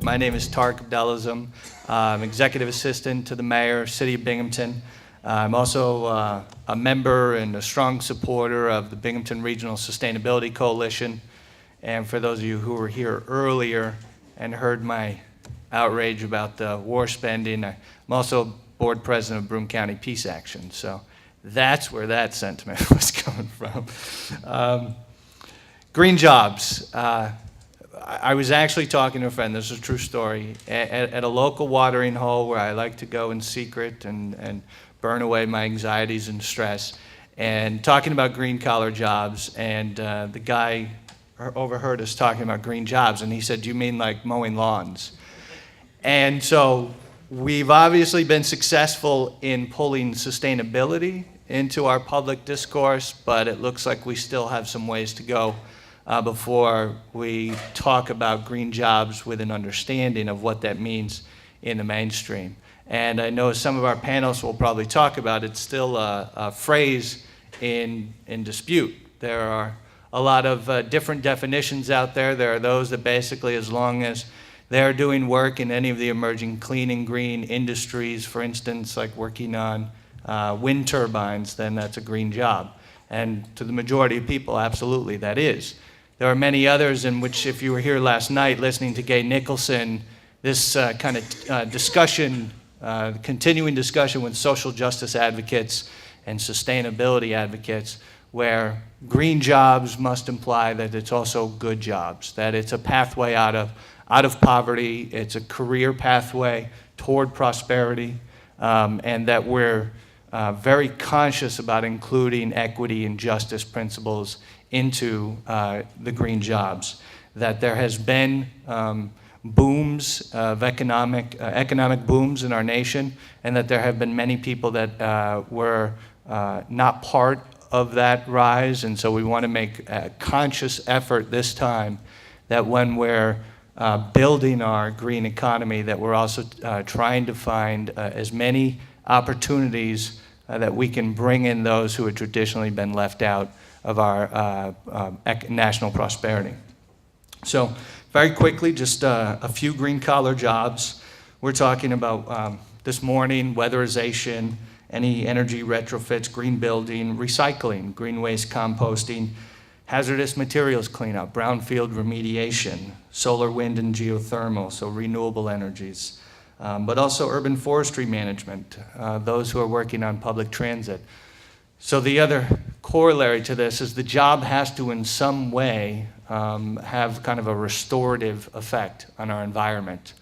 My name is Tarik Abdelazim. I'm Executive Assistant to the Mayor, City of Binghamton. I'm also a member and a strong supporter of the Binghamton Regional Sustainability Coalition. And for those of you who were here earlier and heard my outrage about the war spending, I'm also board president of Broome County Peace Action. So that's where that sentiment was coming from. Green jobs. I was actually talking to a friend, this is a true story, at a local watering hole where I like to go in secret and burn away my anxieties and stress, and talking about green collar jobs, and the guy overheard us talking about green jobs, and he said, "Do you mean like mowing lawns?" And so we've obviously been successful in pulling sustainability into our public discourse, but it looks like we still have some ways to go before we talk about green jobs with an understanding of what that means in the mainstream. And I know some of our panelists will probably talk about it's still a phrase in dispute. There are a lot of different definitions out there. There are those that basically, as long as they're doing work in any of the emerging clean and green industries, for instance, like working on wind turbines, then that's a green job. And to the majority of people, absolutely, that is. There are many others in which, if you were here last night listening to Gay Nicholson, this kind of discussion, continuing discussion with social justice advocates and sustainability advocates, where green jobs must imply that it's also good jobs, that it's a pathway out of poverty, it's a career pathway toward prosperity, and that we're very conscious about including equity and justice principles into the green jobs, that there has been booms of economic booms in our nation, and that there have been many people that were not part of that rise, and so we want to make a conscious effort this time that when we're building our green economy, that we're also trying to find as many opportunities that we can bring in those who have traditionally been left out of our national prosperity. So very quickly, just a few green collar jobs. We're talking about this morning, weatherization, any energy retrofits, green building, recycling, green waste composting, hazardous materials cleanup, brownfield remediation, solar, wind, and geothermal, so renewable energies, but also urban forestry management, those who are working on public transit. So the other corollary to this is the job has to, in some way, have kind of a restorative effect on our environment.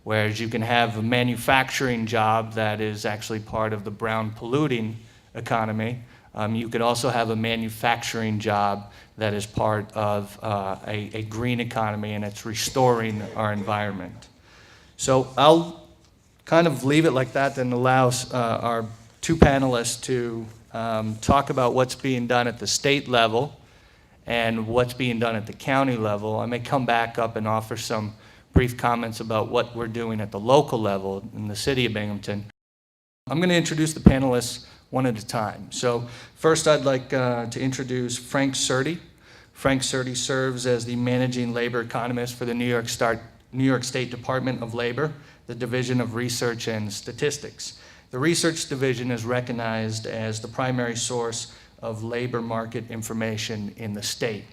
Whereas you can have a manufacturing job that is actually part of the brown polluting economy, you could also have a manufacturing job that is part of a green economy, and it's restoring our environment. So I'll kind of leave it like that and allow our two panelists to talk about what's being done at the state level and what's being done at the county level. I may come back up and offer some brief comments about what we're doing at the local level in the city of Binghamton. I'm going to introduce the panelists one at a time. So first I'd like to introduce Frank Surdey. Frank Surdey serves as the managing labor economist for the New York State Department of Labor, the Division of Research and Statistics. The research division is recognized as the primary source of labor market information in the state.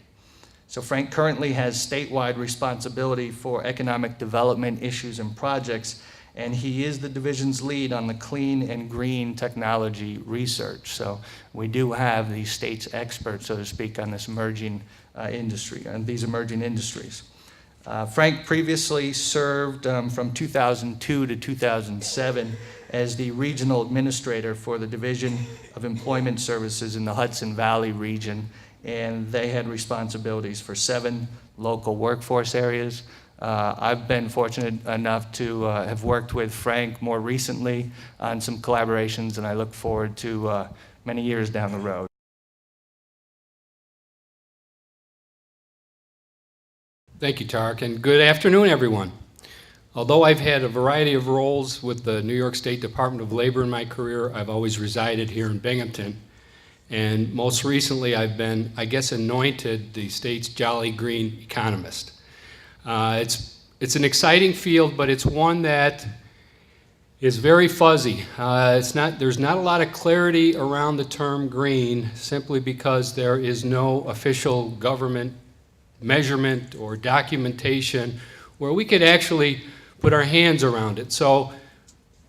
So Frank currently has statewide responsibility for economic development issues and projects, and he is the division's lead on the clean and green technology research. So we do have the state's experts, so to speak, on this emerging industry, and these emerging industries. Frank previously served from 2002 to 2007 as the regional administrator for the Division of Employment Services in the Hudson Valley region, and they had responsibilities for 7 local workforce areas. I've been fortunate enough to have worked with Frank more recently on some collaborations, and I look forward to many years down the road. Thank you, Tarik, and good afternoon, everyone. Although I've had a variety of roles with the New York State Department of Labor in my career, I've always resided here in Binghamton. And most recently, I've been, I guess, anointed the state's Jolly Green Economist. It's an exciting field, but it's one that is very fuzzy. There's not a lot of clarity around the term green simply because there is no official government measurement or documentation where we could actually put our hands around it. So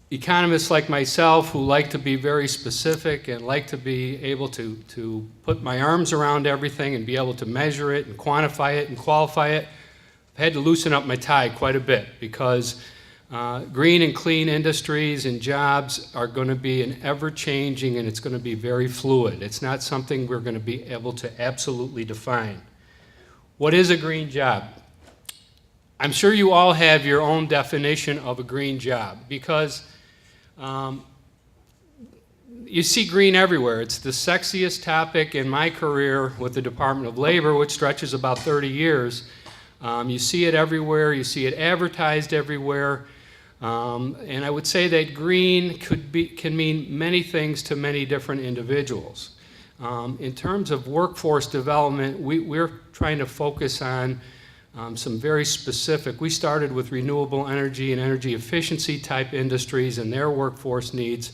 economists like myself who like to be very specific and like to be able to put my arms around everything and be able to measure it and quantify it and qualify it, I've had to loosen up my tie quite a bit because green and clean industries and jobs are going to be an ever-changing, and it's going to be very fluid. It's not something we're going to be able to absolutely define. What is a green job? I'm sure you all have your own definition of a green job because you see green everywhere. It's the sexiest topic in my career with the Department of Labor, which stretches about 30 years. You see it everywhere. You see it advertised everywhere. And I would say that green can mean many things to many different individuals. In terms of workforce development, we're trying to focus on some very specific. We started with renewable energy and energy efficiency type industries and their workforce needs,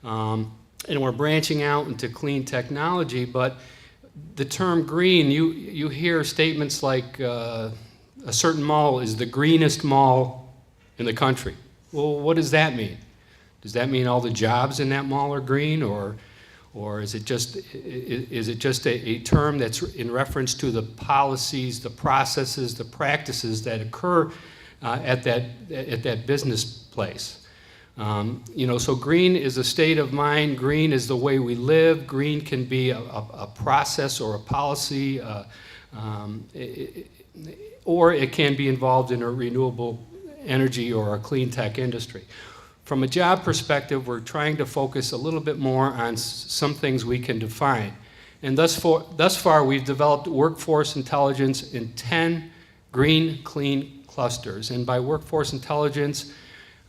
and we're branching out into clean technology. But the term green, you hear statements like a certain mall is the greenest mall in the country. Well, what does that mean? Does that mean all the jobs in that mall are green, or is it just a term that's in reference to the policies, the processes, the practices that occur at that business place? So green is a state of mind. Green is the way we live. Green can be a process or a policy, or it can be involved in a renewable energy or a clean tech industry. From a job perspective, we're trying to focus a little bit more on some things we can define. And thus far, we've developed workforce intelligence in 10 green, clean clusters. And by workforce intelligence,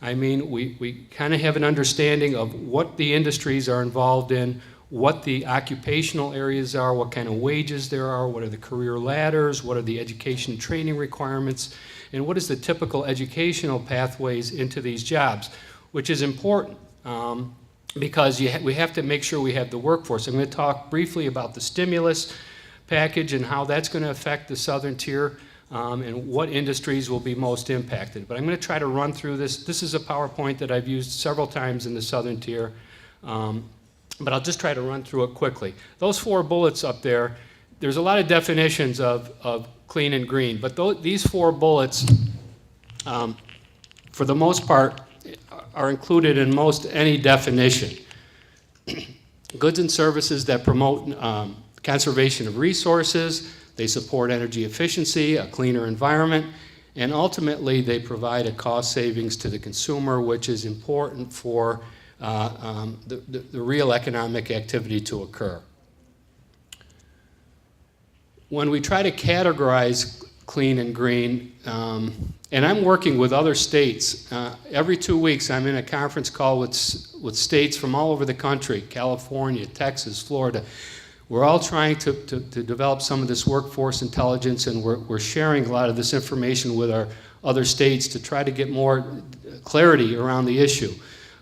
I mean we kind of have an understanding of what the industries are involved in, what the occupational areas are, what kind of wages there are, what are the career ladders, what are the education and training requirements, and what is the typical educational pathways into these jobs, which is important because we have to make sure we have the workforce. I'm going to talk briefly about the stimulus package and how that's going to affect the southern tier and what industries will be most impacted. But I'm going to try to run through this. This is a PowerPoint that I've used several times in the southern tier, but I'll just try to run through it quickly. Those 4 bullets up there, there's a lot of definitions of clean and green, but these 4 bullets, for the most part, are included in most any definition. Goods and services that promote conservation of resources, they support energy efficiency, a cleaner environment, and ultimately they provide a cost savings to the consumer, which is important for the real economic activity to occur. When we try to categorize clean and green, and I'm working with other states. Every 2 weeks I'm in a conference call with states from all over the country, California, Texas, Florida. We're all trying to develop some of this workforce intelligence, and we're sharing a lot of this information with our other states to try to get more clarity around the issue.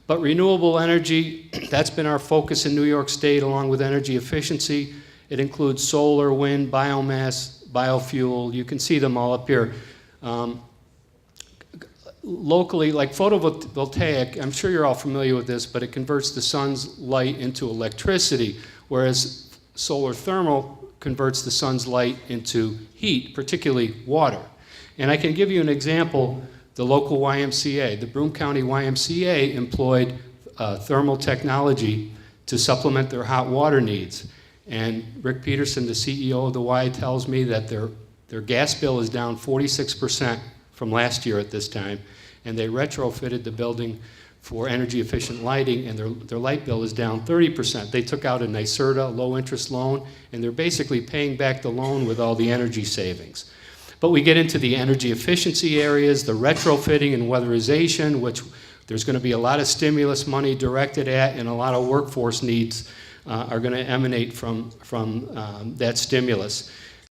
But renewable energy, that's been our focus in New York State along with energy efficiency. It includes solar, wind, biomass, biofuel. You can see them all up here. Locally, like photovoltaic, I'm sure you're all familiar with this, but it converts the sun's light into electricity, whereas solar thermal converts the sun's light into heat, particularly water. And I can give you an example. The local YMCA, the Broome County YMCA, employed thermal technology to supplement their hot water needs. And Rick Peterson, the CEO of the Y, tells me that their gas bill is down 46% from last year at this time, and they retrofitted the building for energy efficient lighting, and their light bill is down 30%. They took out a NYSERDA low interest loan, and they're basically paying back the loan with all the energy savings. But we get into the energy efficiency areas, the retrofitting and weatherization, which there's going to be a lot of stimulus money directed at, and a lot of workforce needs are going to emanate from that stimulus.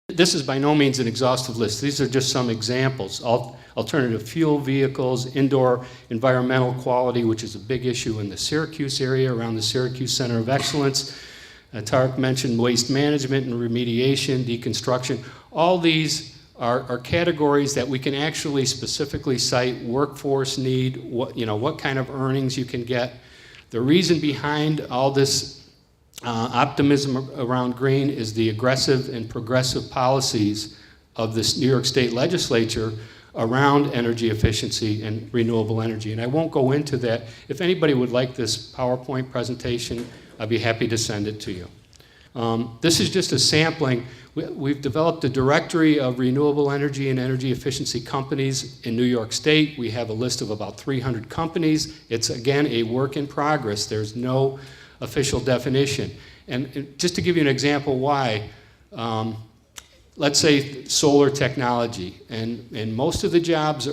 This is by no means an exhaustive list. These are just some examples. Alternative fuel vehicles, indoor environmental quality, which is a big issue in the Syracuse area around the Syracuse Center of Excellence. Tarik mentioned waste management and remediation, deconstruction. All these are categories that we can actually specifically cite workforce need, what kind of earnings you can get. The reason behind all this optimism around green is the aggressive and progressive policies of this New York State legislature around energy efficiency and renewable energy. And I won't go into that. If anybody would like this PowerPoint presentation, I'd be happy to send it to you. This is just a sampling. We've developed a directory of renewable energy and energy efficiency companies in New York State. We have a list of about 300 companies. It's, again, a work in progress. There's no official definition. And just to give you an example why, let's say solar technology, and most of the jobs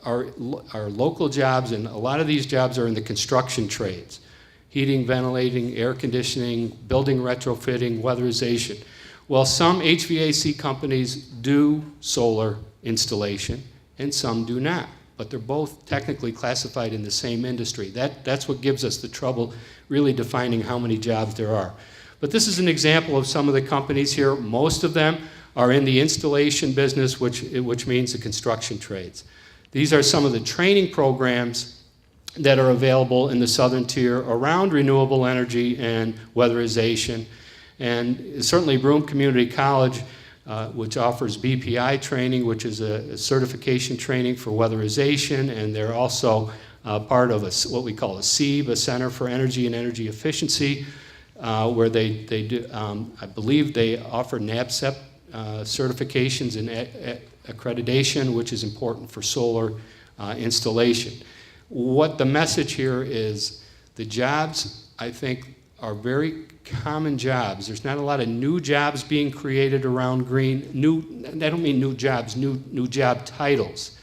are local jobs, and a lot of these jobs are in the construction trades. Heating, ventilating, air conditioning, building retrofitting, weatherization. Well, some HVAC companies do solar installation, and some do not. But they're both technically classified in the same industry. That's what gives us the trouble really defining how many jobs there are. But this is an example of some of the companies here. Most of them are in the installation business, which means the construction trades. These are some of the training programs that are available in the southern tier around renewable energy and weatherization. And certainly Broome Community College, which offers BPI training, which is a certification training for weatherization, and they're also part of what we call a CEEB, a Center for Energy and Energy Efficiency, where they do, I believe they offer NABCEP certifications and accreditation, which is important for solar installation. What the message here is, the jobs, I think, are very common jobs. There's not a lot of new jobs being created around green. I don't mean new jobs, new job titles.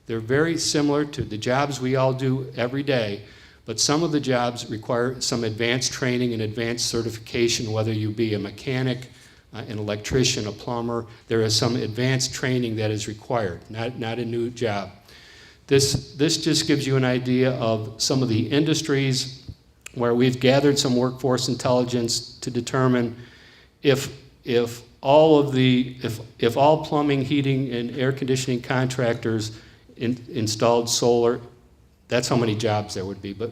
They're very similar to the jobs we all do every day, but some of the jobs require some advanced training and advanced certification, whether you be a mechanic, an electrician, a plumber. There is some advanced training that is required, not a new job. This just gives you an idea of some of the industries where we've gathered some workforce intelligence to determine if all plumbing, heating, and air conditioning contractors installed solar, that's how many jobs there would be, but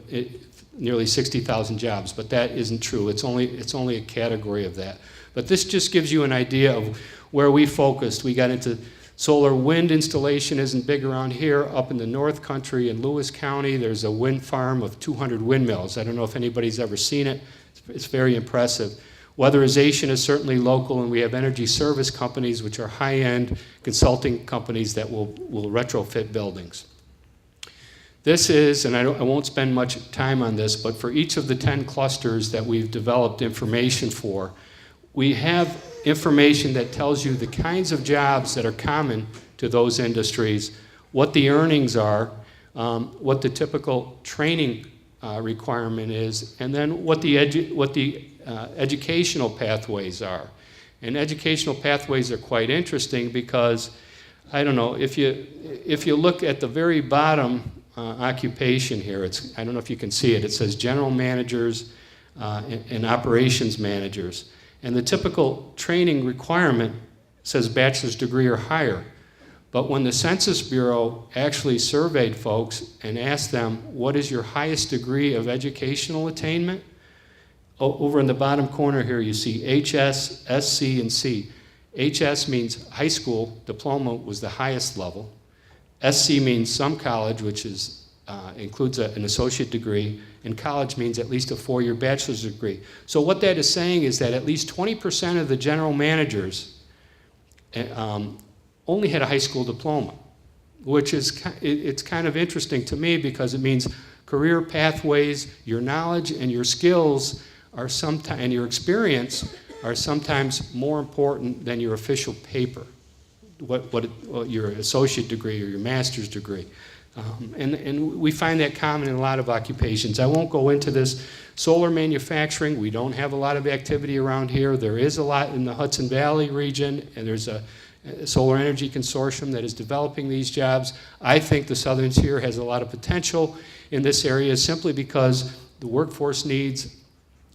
nearly 60,000 jobs. But that isn't true. It's only a category of that. But this just gives you an idea of where we focused. We got into solar wind installation isn't big around here. Up in the North Country in Lewis County, there's a wind farm of 200 windmills. I don't know if anybody's ever seen it. It's very impressive. Weatherization is certainly local, and we have energy service companies, which are high-end consulting companies that will retrofit buildings. This is, and I won't spend much time on this, but for each of the 10 clusters that we've developed information for, we have information that tells you the kinds of jobs that are common to those industries, what the earnings are, what the typical training requirement is, and then what the educational pathways are. And educational pathways are quite interesting because, I don't know, if you look at the very bottom occupation here, I don't know if you can see it, it says general managers and operations managers. And the typical training requirement says bachelor's degree or higher. But when the Census Bureau actually surveyed folks and asked them, what is your highest degree of educational attainment? Over in the bottom corner here, you see HS, SC, and C. HS means high school diploma was the highest level. SC means some college, which includes an associate degree, and college means at least a 4-year bachelor's degree. So what that is saying is that at least 20% of the general managers only had a high school diploma, which is it's kind of interesting to me because it means career pathways, your knowledge and your skills are and your experience are sometimes more important than your official paper. your associate degree or your master's degree. And we find that common in a lot of occupations. I won't go into this. Solar manufacturing, we don't have a lot of activity around here. There is a lot in the Hudson Valley region, and there's a solar energy consortium that is developing these jobs. I think the southern tier has a lot of potential in this area simply because the workforce needs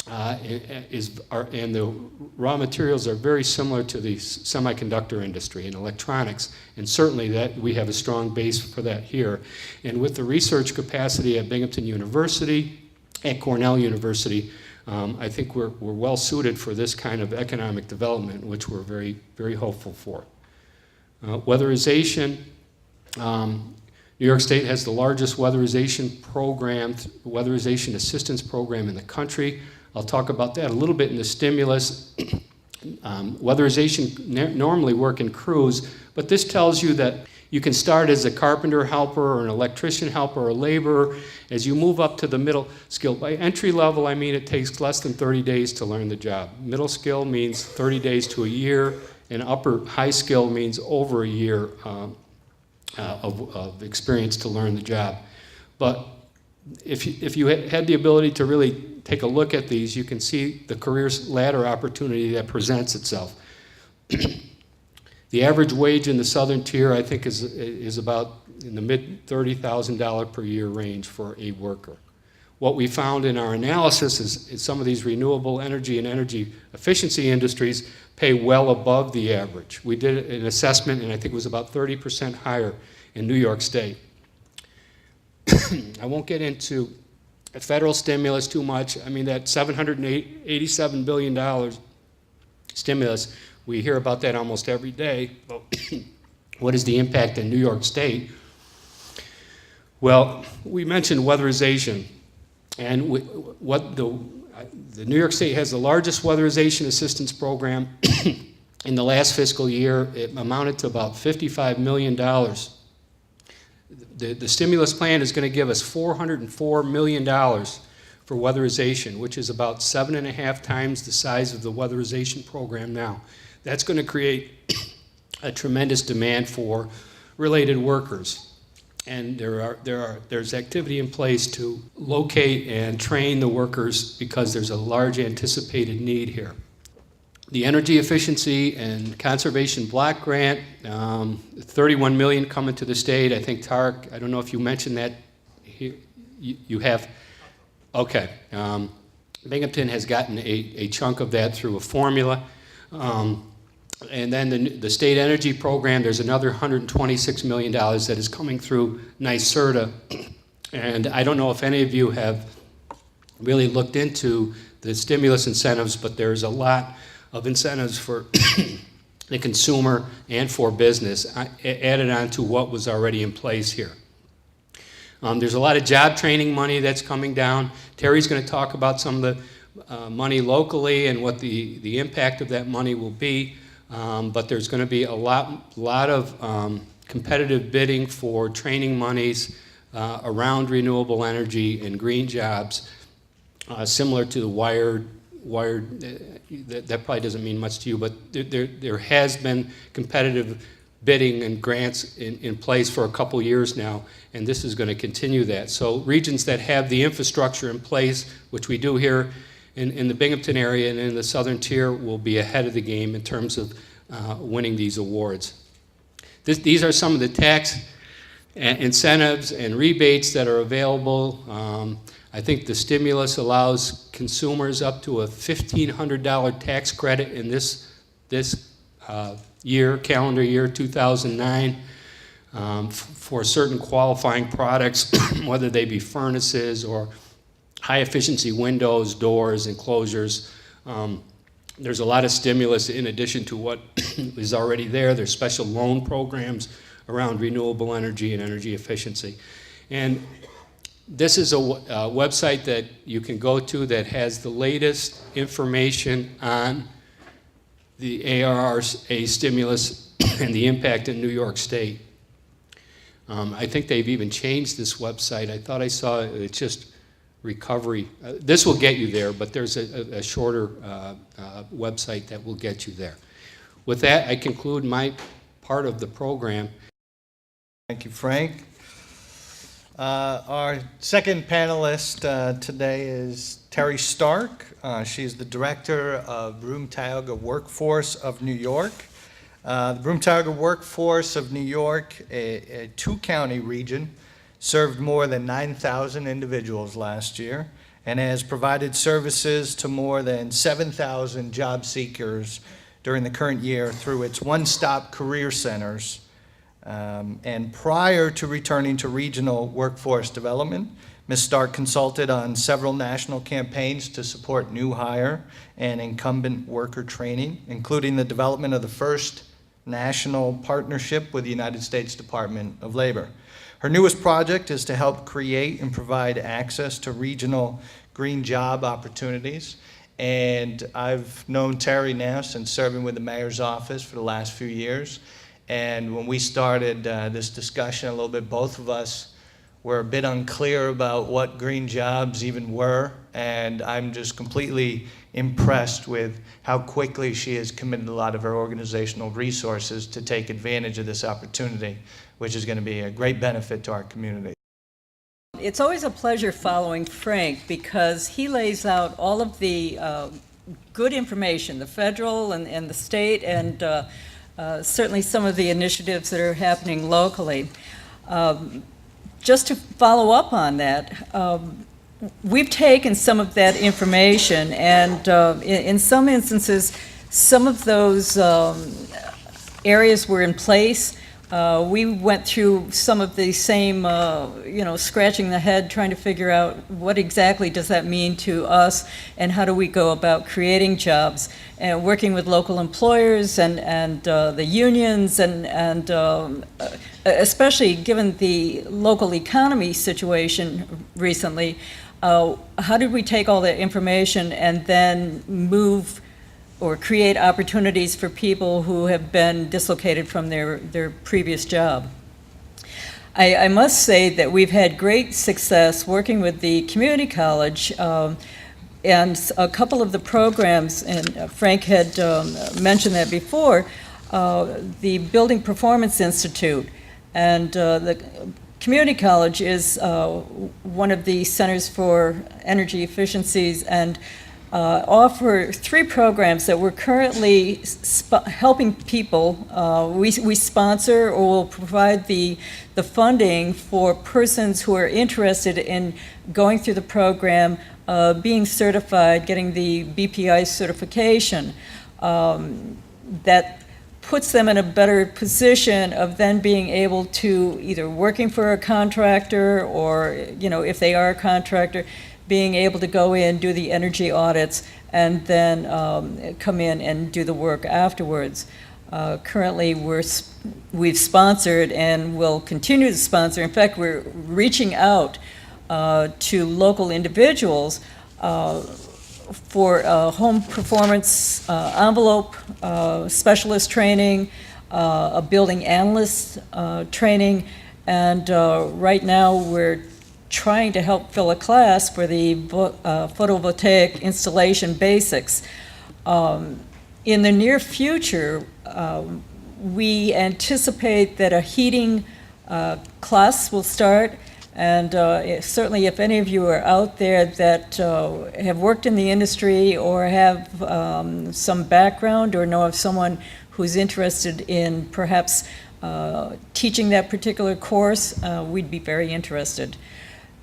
and the raw materials are very similar to the semiconductor industry and electronics, and certainly that we have a strong base for that here. And with the research capacity at Binghamton University, at Cornell University, I think we're well suited for this kind of economic development, which we're very, very hopeful for. Weatherization. New York State has the largest weatherization program, weatherization assistance program in the country. I'll talk about that a little bit in the stimulus. Weatherization normally work in crews, but this tells you that you can start as a carpenter helper or an electrician helper or a laborer. As you move up to the middle skill, by entry level, I mean it takes less than 30 days to learn the job. Middle skill means 30 days to a year, and upper high skill means over a year of experience to learn the job. But if you had the ability to really take a look at these, you can see the career ladder opportunity that presents itself. The average wage in the southern tier, I think, is about in the mid $30,000 per year range for a worker. What we found in our analysis is some of these renewable energy and energy efficiency industries pay well above the average. We did an assessment, and I think it was about 30% higher in New York State. I won't get into federal stimulus too much. I mean, that $787 billion stimulus, we hear about that almost every day. What is the impact in New York State? Well, we mentioned weatherization. And the New York State has the largest weatherization assistance program. In the last fiscal year, it amounted to about $55 million. The stimulus plan is going to give us $404 million for weatherization, which is about 7.5 times the size of the weatherization program now. That's going to create a tremendous demand for related workers. And there's activity in place to locate and train the workers because there's a large anticipated need here. The Energy Efficiency and Conservation Block Grant, $31 million coming to the state. I think, Tarik, I don't know if you mentioned that. You have? Okay. Binghamton has gotten a chunk of that through a formula. And then the state energy program, there's another $126 million that is coming through NYSERDA. And I don't know if any of you have really looked into the stimulus incentives, but there's a lot of incentives for the consumer and for business added on to what was already in place here. There's a lot of job training money that's coming down. Terry's going to talk about some of the money locally and what the impact of that money will be. But there's going to be a lot of competitive bidding for training monies around renewable energy and green jobs, similar to the wired. That probably doesn't mean much to you, but there has been competitive bidding and grants in place for a couple years now, and this is going to continue that. So regions that have the infrastructure in place, which we do here in the Binghamton area and in the southern tier, will be ahead of the game in terms of winning these awards. These are some of the tax incentives and rebates that are available. I think the stimulus allows consumers up to a $1,500 tax credit in this year, calendar year 2009, for certain qualifying products, whether they be furnaces or high efficiency windows, doors, enclosures. There's a lot of stimulus in addition to what is already there. There's special loan programs around renewable energy and energy efficiency. And this is a website that you can go to that has the latest information on the ARRA stimulus and the impact in New York State. I think they've even changed this website. I thought I saw it's just recovery. This will get you there, but there's a shorter website that will get you there. With that, I conclude my part of the program. Thank you, Frank. Our second panelist today is Tarik Stark. She's the director of Broome-Tioga Workforce of New York. The Broome-Tioga Workforce of New York, a two-county region, served more than 9,000 individuals last year and has provided services to more than 7,000 job seekers during the current year through its one-stop career centers. And prior to returning to regional workforce development, Ms. Stark consulted on several national campaigns to support new hire and incumbent worker training, including the development of the first national partnership with the United States Department of Labor. Her newest project is to help create and provide access to regional green job opportunities. And I've known Terry now since serving with the mayor's office for the last few years. And when we started this discussion a little bit, both of us were a bit unclear about what green jobs even were. And I'm just completely impressed with how quickly she has committed a lot of her organizational resources to take advantage of this opportunity, which is going to be a great benefit to our community. It's always a pleasure following Frank because he lays out all of the good information, the federal and the state, and certainly some of the initiatives that are happening locally. Just to follow up on that, we've taken some of that information and in some instances, some of those areas were in place. We went through some of the same, scratching the head, trying to figure out what exactly does that mean to us and how do we go about creating jobs, and working with local employers and the unions and especially given the local economy situation recently, how did we take all that information and then move or create opportunities for people who have been dislocated from their previous job. I must say that we've had great success working with the community college and a couple of the programs, and Frank had mentioned that before, the Building Performance Institute. And the community college is one of the centers for energy efficiencies and offer 3 programs that we're currently helping people. We sponsor or will provide the funding for persons who are interested in going through the program, being certified, getting the BPI certification. That puts them in a better position of then being able to either working for a contractor or, if they are a contractor, being able to go in, do the energy audits, and then come in and do the work afterwards. Currently, we've sponsored and will continue to sponsor. In fact, we're reaching out to local individuals for home performance envelope specialist training, a building analyst training, and right now we're trying to help fill a class for the photovoltaic installation basics. In the near future, we anticipate that a heating class will start, and certainly if any of you are out there that have worked in the industry or have some background or know of someone who's interested in perhaps teaching that particular course, we'd be very interested.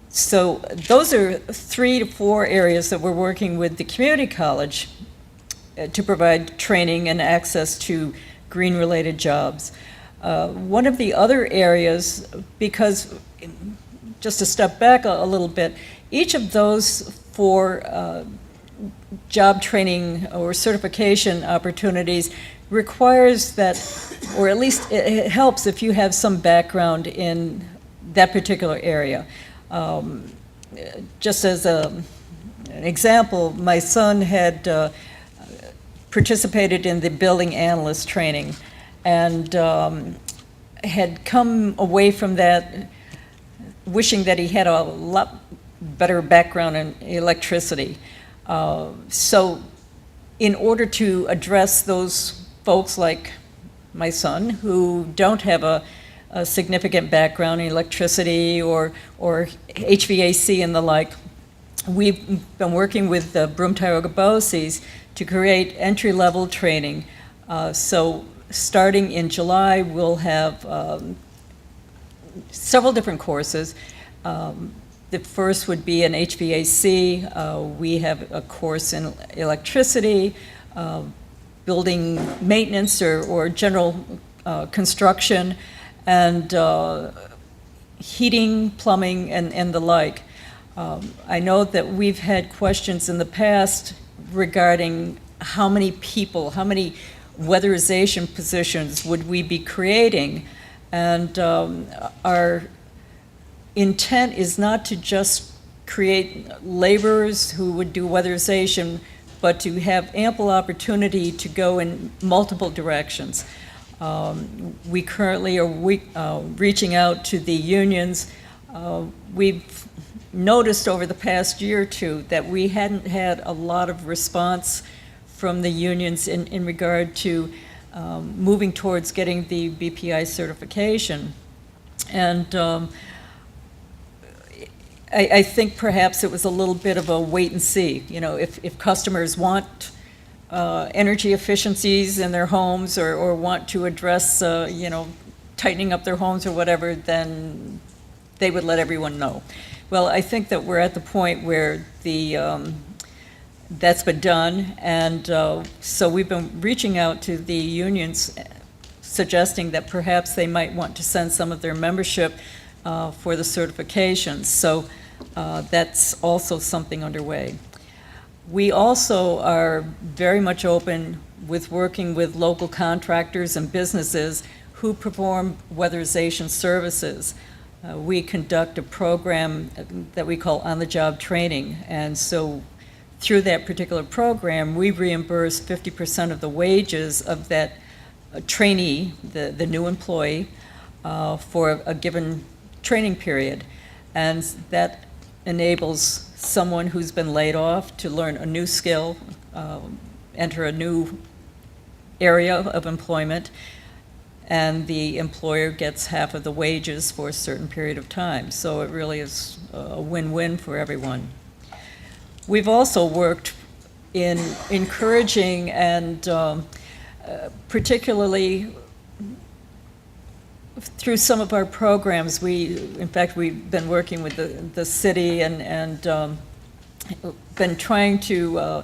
So those are 3 to 4 areas that we're working with the community college to provide training and access to green-related jobs. One of the other areas, because just to step back a little bit, each of those 4 job training or certification opportunities requires that, or at least it helps if you have some background in that particular area. Just as an example, my son had participated in the building analyst training and had come away from that wishing that he had a lot better background in electricity. So in order to address those folks like my son, who don't have a significant background in electricity or HVAC and the like. We've been working with the Broome-Tioga BOCES to create entry-level training. So starting in July, we'll have several different courses. The first would be an HVAC. We have a course in electricity, building maintenance or general construction, and heating, plumbing, and the like. I know that we've had questions in the past regarding how many people, how many weatherization positions would we be creating, and our intent is not to just create laborers who would do weatherization, but to have ample opportunity to go in multiple directions. We currently are reaching out to the unions. We've noticed over the past year or two that we hadn't had a lot of response from the unions in regard to moving towards getting the BPI certification. And I think perhaps it was a little bit of a wait and see. You know, if customers want energy efficiencies in their homes or want to address, you know, tightening up their homes or whatever, then they would let everyone know. Well, I think that we're at the point where that's been done, and so we've been reaching out to the unions, suggesting that perhaps they might want to send some of their membership for the certifications. So that's also something underway. We also are very much open with working with local contractors and businesses who perform weatherization services. We conduct a program that we call on-the-job training, and so through that particular program, we reimburse 50% of the wages of that trainee, the new employee, for a given training period. And that enables someone who's been laid off to learn a new skill, enter a new area of employment, and the employer gets half of the wages for a certain period of time. So it really is a win-win for everyone. We've also worked in encouraging and particularly through some of our programs, in fact, we've been working with the city and been trying to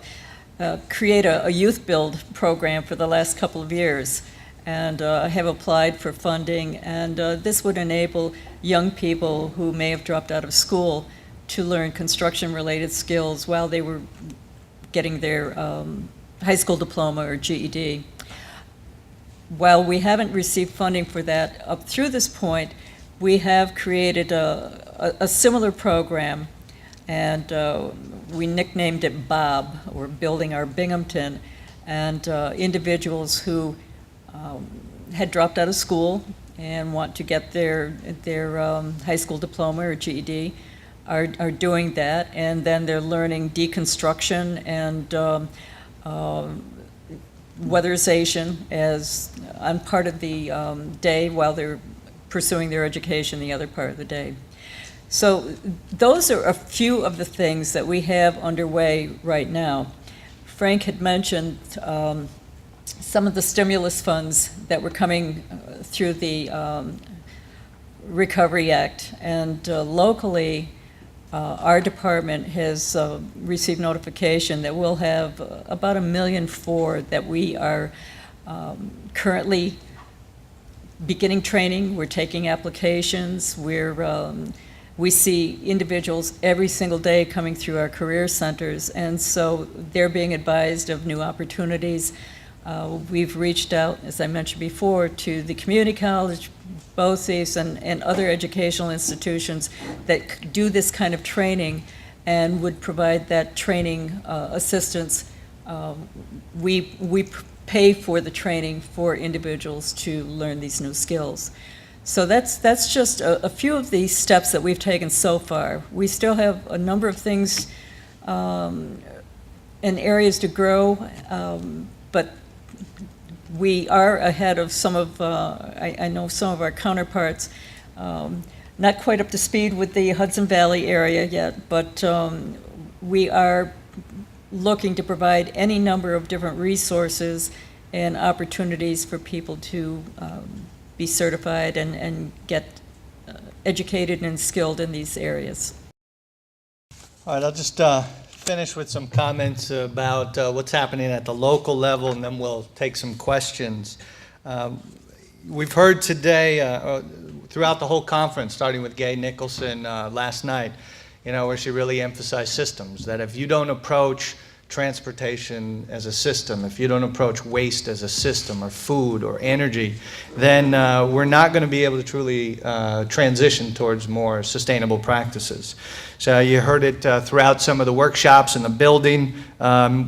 create a youth build program for the last couple of years, and have applied for funding, and this would enable young people who may have dropped out of school to learn construction-related skills while they were getting their high school diploma or GED. While we haven't received funding for that up through this point, we have created a similar program, and we nicknamed it BOB, or Building Our Binghamton, and individuals who had dropped out of school and want to get their high school diploma or GED are doing that, and then they're learning deconstruction and weatherization as on part of the day while they're pursuing their education the other part of the day. So those are a few of the things that we have underway right now. Frank had mentioned some of the stimulus funds that were coming through the Recovery Act, and locally our department has received notification that we'll have about $1.4 million that we are currently beginning training. We're taking applications. We see individuals every single day coming through our career centers, and so they're being advised of new opportunities. We've reached out, as I mentioned before, to the community college, BOCES, and other educational institutions that do this kind of training and would provide that training assistance. We pay for the training for individuals to learn these new skills. So that's just a few of the steps that we've taken so far. We still have a number of things and areas to grow, but we are ahead of some of, I know some of our counterparts, not quite up to speed with the Hudson Valley area yet, but we are looking to provide any number of different resources and opportunities for people to be certified and get educated and skilled in these areas. All right, I'll just finish with some comments about what's happening at the local level, and then we'll take some questions. We've heard today, throughout the whole conference, starting with Gay Nicholson last night, where she really emphasized systems, that if you don't approach transportation as a system, if you don't approach waste as a system, or food, or energy, then we're not going to be able to truly transition towards more sustainable practices. So you heard it throughout some of the workshops in the building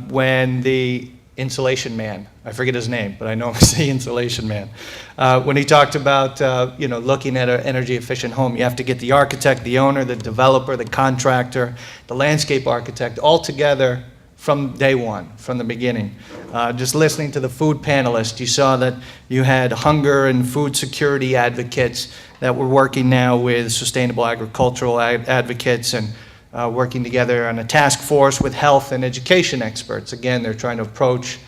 when the insulation man, I forget his name, but I know him as the insulation man, when he talked about looking at an energy efficient home, you have to get the architect, the owner, the developer, the contractor, the landscape architect all together from day one, from the beginning. Just listening to the food panelists, you saw that you had hunger and food security advocates that were working now with sustainable agricultural advocates and working together on a task force with health and education experts. Again, they're trying to approach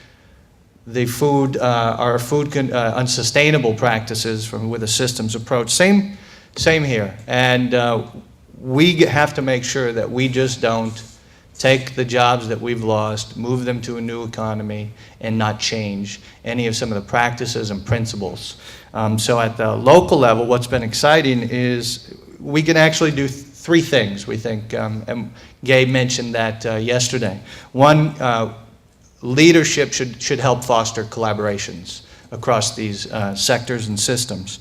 the food, unsustainable practices with a systems approach. Same here. And we have to make sure that we just don't take the jobs that we've lost, move them to a new economy, and not change any of some of the practices and principles. So at the local level, what's been exciting is we can actually do three things, we think, and Gabe mentioned that yesterday. One, leadership should help foster collaborations across these sectors and systems.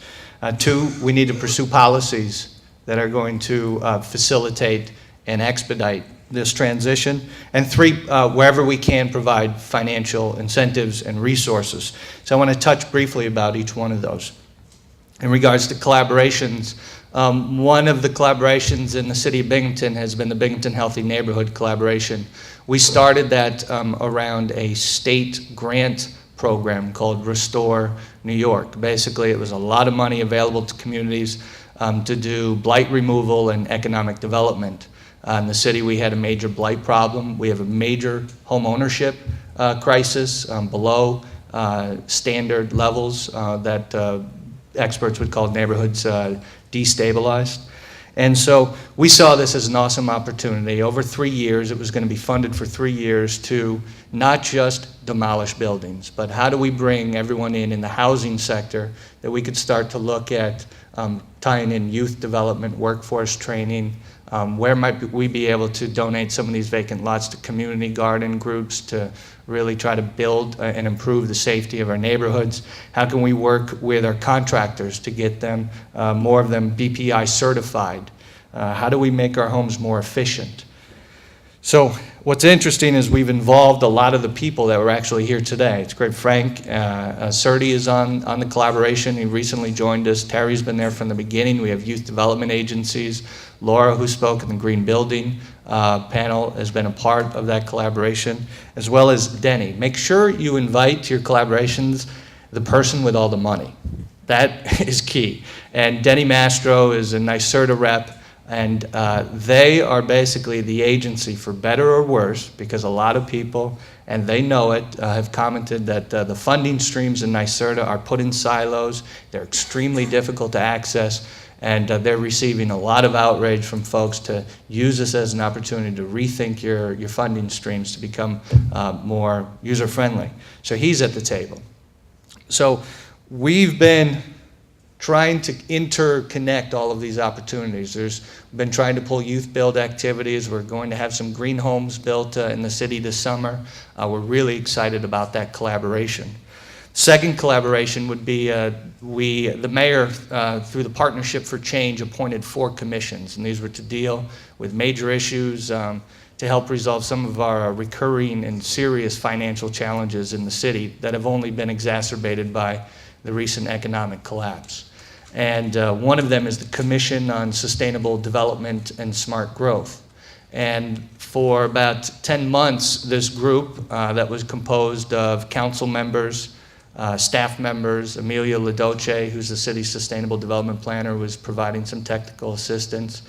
Two, we need to pursue policies that are going to facilitate and expedite this transition. And three, wherever we can, provide financial incentives and resources. So I want to touch briefly about each one of those. In regards to collaborations, one of the collaborations in the city of Binghamton has been the Binghamton Healthy Neighborhood Collaboration. We started that around a state grant program called Restore New York. Basically, it was a lot of money available to communities to do blight removal and economic development. In the city, we had a major blight problem. We have a major home ownership crisis below standard levels that experts would call neighborhoods destabilized. And so we saw this as an awesome opportunity. Over 3 years, it was going to be funded for 3 years to not just demolish buildings, but how do we bring everyone in the housing sector that we could start to look at tying in youth development, workforce training, where might we be able to donate some of these vacant lots to community garden groups to really try to build and improve the safety of our neighborhoods? How can we work with our contractors to get them, more of them BPI certified? How do we make our homes more efficient? So what's interesting is we've involved a lot of the people that were actually here today. It's great. Frank Surdey is on the collaboration. He recently joined us. Terry's been there from the beginning. We have youth development agencies. Laura, who spoke in the Green Building panel, has been a part of that collaboration, as well as Denny. Make sure you invite to your collaborations the person with all the money. That is key. And Denny Mastro is a NYSERDA rep. And they are basically the agency, for better or worse, because a lot of people, and they know it, have commented that the funding streams in NYSERDA are put in silos. They're extremely difficult to access, and they're receiving a lot of outrage from folks to use this as an opportunity to rethink your funding streams to become more user-friendly. So he's at the table. So we've been trying to interconnect all of these opportunities. We've been trying to pull youth build activities. We're going to have some green homes built in the city this summer. We're really excited about that collaboration. Second collaboration would be the mayor, through the Partnership for Change, appointed 4 commissions, and these were to deal with major issues to help resolve some of our recurring and serious financial challenges in the city that have only been exacerbated by the recent economic collapse. And one of them is the Commission on Sustainable Development and Smart Growth. And for about 10 months, this group that was composed of council members, staff members. Amelia Ladoce, who's the city's sustainable development planner, was providing some technical assistance,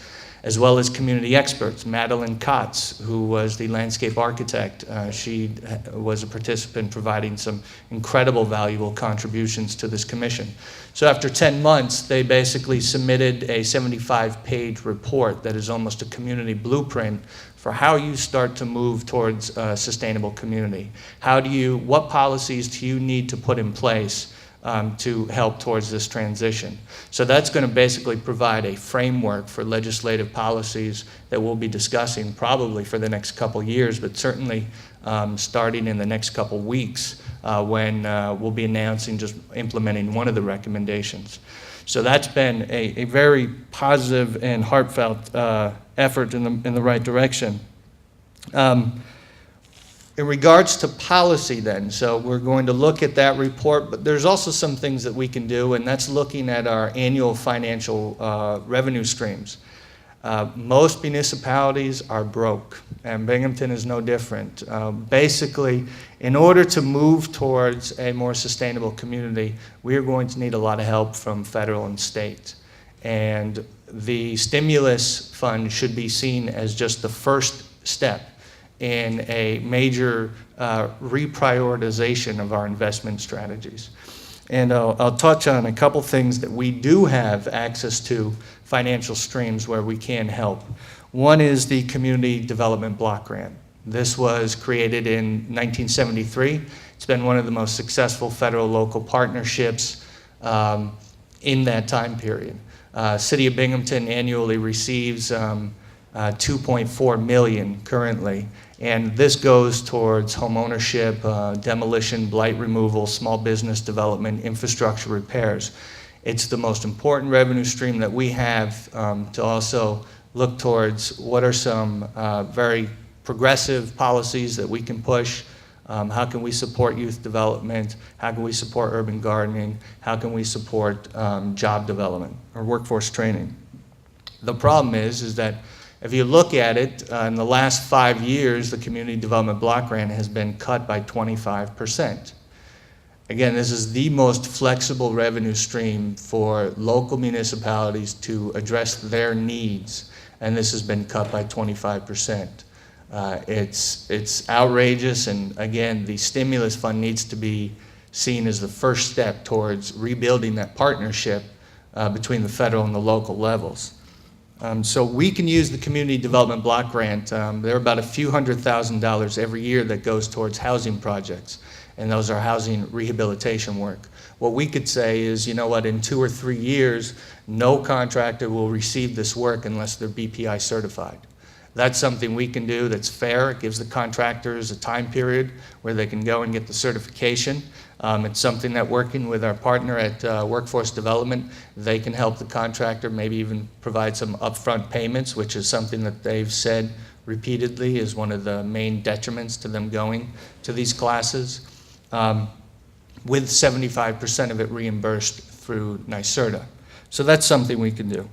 as well as community experts. Madeline Kotz, who was the landscape architect, she was a participant providing some incredible valuable contributions to this commission. So after 10 months, they basically submitted a 75-page report that is almost a community blueprint for how you start to move towards a sustainable community. What policies do you need to put in place to help towards this transition? So that's going to basically provide a framework for legislative policies that we'll be discussing probably for the next couple years, but certainly starting in the next couple weeks when we'll be announcing just implementing one of the recommendations. So that's been a very positive and heartfelt effort in the right direction. In regards to policy then, so we're going to look at that report, but there's also some things that we can do, and that's looking at our annual financial revenue streams. Most municipalities are broke, and Binghamton is no different. Basically, in order to move towards a more sustainable community, we are going to need a lot of help from federal and state. And the stimulus fund should be seen as just the first step in a major reprioritization of our investment strategies. And I'll touch on a couple things that we do have access to financial streams where we can help. One is the Community Development Block Grant. This was created in 1973. It's been one of the most successful federal-local partnerships in that time period. City of Binghamton annually receives $2.4 million currently, and this goes towards home ownership, demolition, blight removal, small business development, infrastructure repairs. It's the most important revenue stream that we have to also look towards what are some very progressive policies that we can push. How can we support youth development? How can we support urban gardening? How can we support job development or workforce training? The problem is that if you look at it, in the last 5 years, the Community Development Block Grant has been cut by 25%. Again, this is the most flexible revenue stream for local municipalities to address their needs, and this has been cut by 25%. It's outrageous, and again, the stimulus fund needs to be seen as the first step towards rebuilding that partnership between the federal and the local levels. So we can use the Community Development Block Grant. There are about a few $100,000 every year that goes towards housing projects, and those are housing rehabilitation work. What we could say is, you know what, in 2 or 3 years, no contractor will receive this work unless they're BPI certified. That's something we can do that's fair. It gives the contractors a time period where they can go and get the certification. It's something that, working with our partner at Workforce Development, they can help the contractor, maybe even provide some upfront payments, which is something that they've said repeatedly is one of the main detriments to them going to these classes, with 75% of it reimbursed through NYSERDA. So that's something we can do.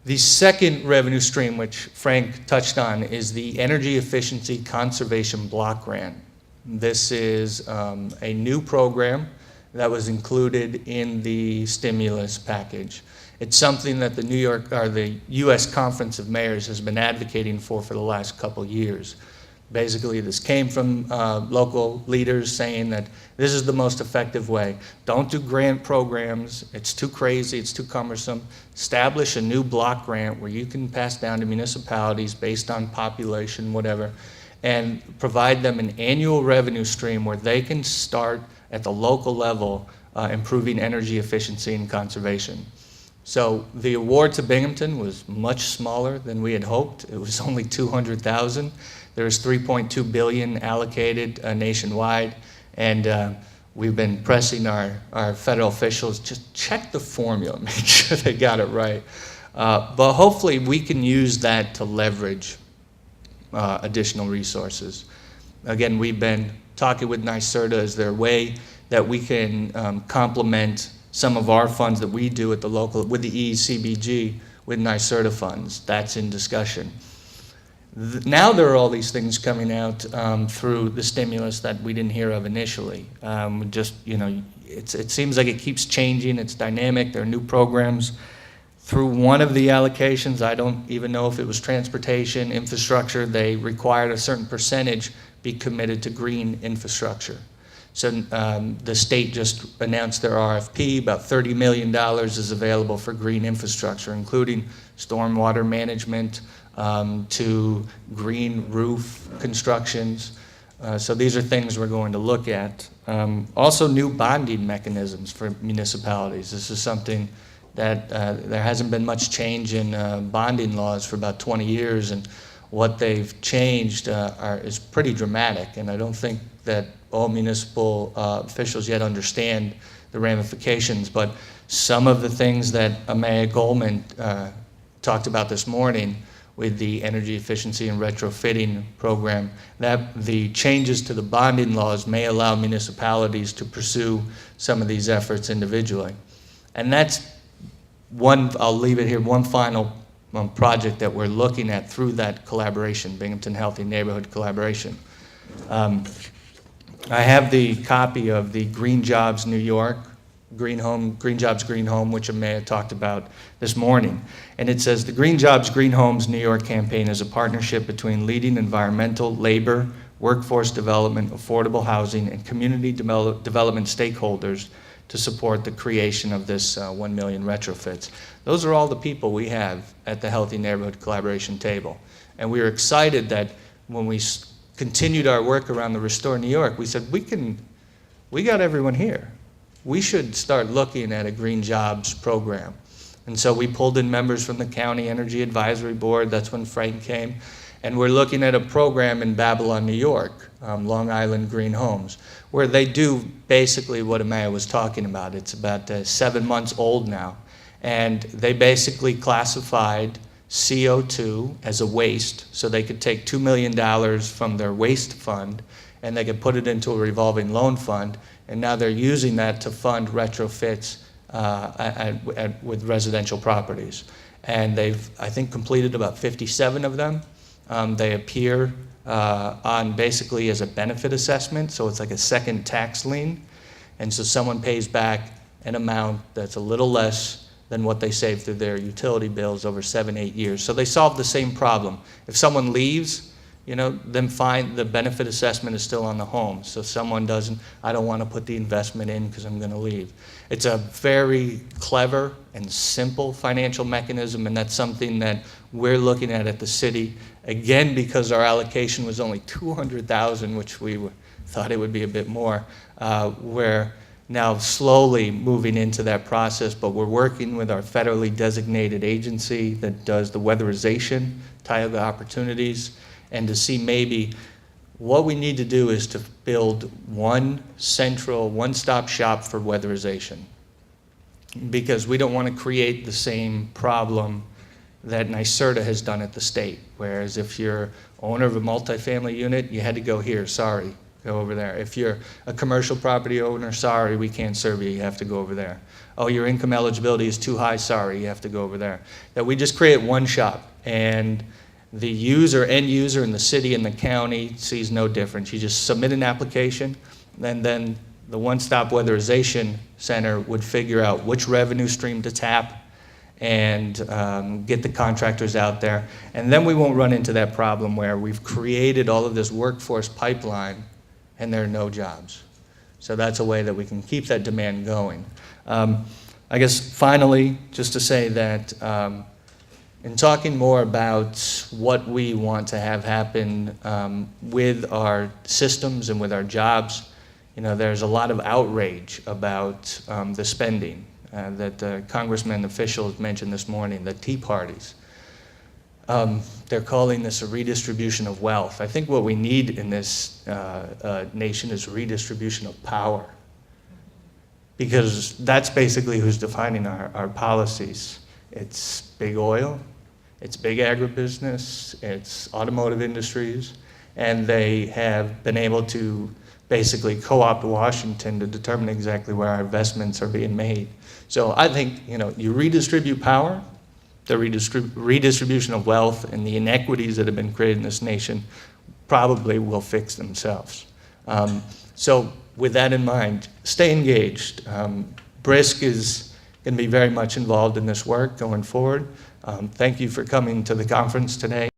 The second revenue stream, which Frank touched on, is the Energy Efficiency Conservation Block Grant. This is a new program that was included in the stimulus package. It's something that the U.S. Conference of Mayors has been advocating for the last couple years. Basically, this came from local leaders saying that this is the most effective way. Don't do grant programs. It's too crazy. It's too cumbersome. Establish a new block grant where you can pass down to municipalities based on population, whatever, and provide them an annual revenue stream where they can start at the local level improving energy efficiency and conservation. So the award to Binghamton was much smaller than we had hoped. It was only $200,000. There's $3.2 billion allocated nationwide, and we've been pressing our federal officials, just check the formula, make sure they got it right. But hopefully we can use that to leverage additional resources. Again, we've been talking with NYSERDA as their way that we can complement some of our funds that we do at the local, with the EECBG, with NYSERDA funds. That's in discussion. Now there are all these things coming out through the stimulus that we didn't hear of initially. Just, you know, it seems like it keeps changing, it's dynamic, there are new programs. Through one of the allocations, I don't even know if it was transportation, infrastructure, they required a certain percentage be committed to green infrastructure. So the state just announced their RFP, about $30 million is available for green infrastructure, including stormwater management, to green roof constructions. So these are things we're going to look at. Also new bonding mechanisms for municipalities. This is something that there hasn't been much change in bonding laws for about 20 years, and what they've changed is pretty dramatic, and I don't think that all municipal officials yet understand the ramifications, but some of the things that Amaya Goldman talked about this morning with the energy efficiency and retrofitting program, that the changes to the bonding laws may allow municipalities to pursue some of these efforts individually. And that's one, I'll leave it here, one final project that we're looking at through that collaboration, Binghamton Healthy Neighborhood Collaboration. I have the copy of the Green Jobs New York, Green Jobs Green Home, which Amaya talked about this morning. And it says, the Green Jobs Green Homes New York campaign is a partnership between leading environmental, labor, workforce development, affordable housing, and community development stakeholders to support the creation of this 1 million retrofits. Those are all the people we have at the Healthy Neighborhood Collaboration table. And we were excited that when we continued our work around the Restore New York, we said, we got everyone here. We should start looking at a green jobs program. And so we pulled in members from the County Energy Advisory Board, that's when Frank came, and we're looking at a program in Babylon, New York, Long Island Green Homes, where they do basically what Amaya was talking about. It's about 7 months old now, and they basically classified CO2 as a waste, so they could take $2 million from their waste fund and they could put it into a revolving loan fund, and now they're using that to fund retrofits with residential properties. And they've, I think, completed about 57 of them. They appear on basically as a benefit assessment, so it's like a second tax lien, and so someone pays back an amount that's a little less than what they saved through their utility bills over 7-8 years. So they solve the same problem. If someone leaves, you know, then fine, the benefit assessment is still on the home. So someone doesn't, I don't want to put the investment in because I'm going to leave. It's a very clever and simple financial mechanism, and that's something that we're looking at the city, again, because our allocation was only $200,000, which we thought it would be a bit more. We're now slowly moving into that process, but we're working with our federally designated agency that does the weatherization, Tioga opportunities, and to see maybe what we need to do is to build one central, one-stop shop for weatherization, because we don't want to create the same problem that NYSERDA has done at the state, whereas if you're owner of a multifamily unit, you had to go here, sorry, go over there. If you're a commercial property owner, sorry, we can't serve you, you have to go over there. Oh, your income eligibility is too high, sorry, you have to go over there. That we just create one shop, and the end user in the city and the county sees no difference. You just submit an application, and then the one-stop weatherization center would figure out which revenue stream to tap and get the contractors out there. And then we won't run into that problem where we've created all of this workforce pipeline and there are no jobs. So that's a way that we can keep that demand going. I guess finally, just to say that in talking more about what we want to have happen with our systems and with our jobs, you know, there's a lot of outrage about the spending that congressmen officials mentioned this morning, the Tea Parties. They're calling this a redistribution of wealth. I think what we need in this nation is redistribution of power, because that's basically who's defining our policies. It's big oil, it's big agribusiness, it's automotive industries, and they have been able to basically co-opt Washington to determine exactly where our investments are being made. So I think, you know, you redistribute power, the redistribution of wealth and the inequities that have been created in this nation probably will fix themselves. So with that in mind, stay engaged. BRISC is going to be very much involved in this work going forward. Thank you for coming to the conference today.